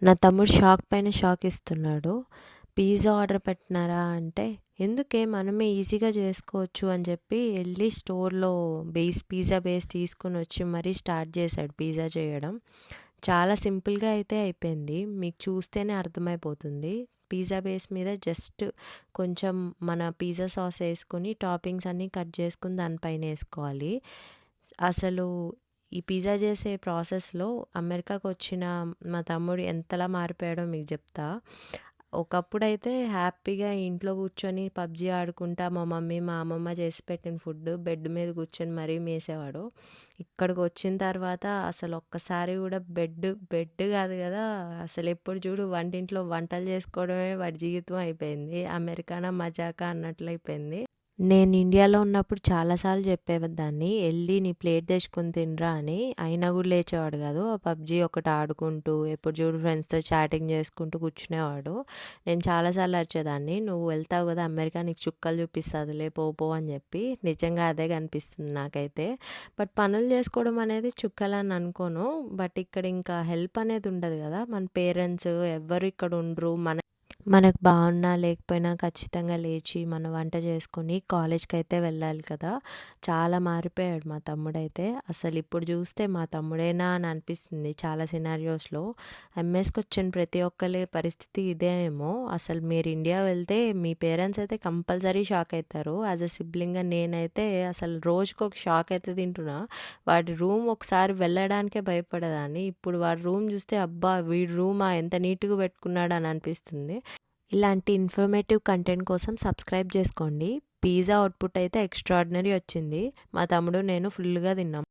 నా తమ్ముడు షాక్ పైన షాక్ ఇస్తున్నాడు. పిజ్జా ఆర్డర్ పెట్టినారా అంటే, ఎందుకే మనమే ఈజీగా చేసుకోవచ్చు అని చెప్పి వెళ్ళి స్టోర్లో పిజ్జా బేస్ తీసుకొని వచ్చి మరీ స్టార్ట్ చేశాడు పిజ్జా చేయడం. చాలా సింపుల్గా అయితే అయిపోయింది. మీకు చూస్తేనే అర్థమైపోతుంది. పిజ్జా బేస్ మీద జస్ట్ కొంచెం మన పిజ్జా సాస్ వేసుకొని టాపింగ్స్ అన్నీ కట్ చేసుకుని దానిపైన వేసుకోవాలి. అసలు ఈ పిజ్జా చేసే ప్రాసెస్లో అమెరికాకు వచ్చిన మా తమ్ముడు ఎంతలా మారిపోయాడో మీకు చెప్తా. ఒకప్పుడైతే హ్యాపీగా ఇంట్లో కూర్చొని పబ్జీ ఆడుకుంటా మా మమ్మీ మా అమ్మమ్మ చేసి పెట్టిన ఫుడ్ బెడ్ మీద కూర్చొని మరీ మేసేవాడు. ఇక్కడికి వచ్చిన తర్వాత అసలు ఒక్కసారి కూడా బెడ్ కాదు కదా, అసలు ఎప్పుడు చూడు వంటింట్లో వంటలు చేసుకోవడమే వాడి జీవితం అయిపోయింది. అమెరికానా మజాకా అన్నట్లు అయిపోయింది. నేను ఇండియాలో ఉన్నప్పుడు చాలాసార్లు చెప్పేదాన్ని, వెళ్ళి నీ ప్లేట్ తెచ్చుకొని తినరా అని. అయినా కూడా లేచేవాడు కాదు. ఆ పబ్జీ ఒకటి ఆడుకుంటూ ఎప్పుడు చూడు ఫ్రెండ్స్తో చాటింగ్ చేసుకుంటూ కూర్చునేవాడు. నేను చాలాసార్లు అరిచేదాన్ని, నువ్వు వెళ్తావు కదా అమెరికా, నీకు చుక్కలు చూపిస్తుందిలే పో అని చెప్పి. నిజంగా అదే కనిపిస్తుంది నాకైతే. బట్ పనులు చేసుకోవడం అనేది చుక్కలని అనుకోను. బట్ ఇక్కడ ఇంకా హెల్ప్ అనేది ఉండదు కదా, మన పేరెంట్స్ ఎవ్వరు ఇక్కడ ఉండరు. మనకు బాగున్నా లేకపోయినా ఖచ్చితంగా లేచి మన వంట చేసుకొని కాలేజ్కి అయితే వెళ్ళాలి కదా. చాలా మారిపోయాడు మా తమ్ముడైతే. అసలు ఇప్పుడు చూస్తే మా తమ్ముడేనా అని అనిపిస్తుంది చాలా సినారియోస్లో. ఎంఎస్కి వచ్చిన ప్రతి ఒక్కరి పరిస్థితి ఇదే ఏమో. అసలు మీరు ఇండియా వెళ్తే మీ పేరెంట్స్ అయితే కంపల్సరీ షాక్ అవుతారు. యాజ్ అ సిబ్లింగ్గా నేనైతే అసలు రోజుకు ఒక షాక్ అయితే తింటున్నా. వాడి రూమ్ ఒకసారి వెళ్ళడానికే భయపడేదాన్ని. ఇప్పుడు వాడి రూమ్ చూస్తే అబ్బా వీడి రూమా ఎంత నీట్గా పెట్టుకున్నాడు అని అనిపిస్తుంది. ఇలాంటి ఇన్ఫర్మేటివ్ కంటెంట్ కోసం సబ్స్క్రైబ్ చేసుకోండి. పిజ్జా అవుట్పుట్ అయితే ఎక్స్ట్రాడినరీ వచ్చింది. మా తమ్ముడు నేను ఫుల్గా తిన్నాం.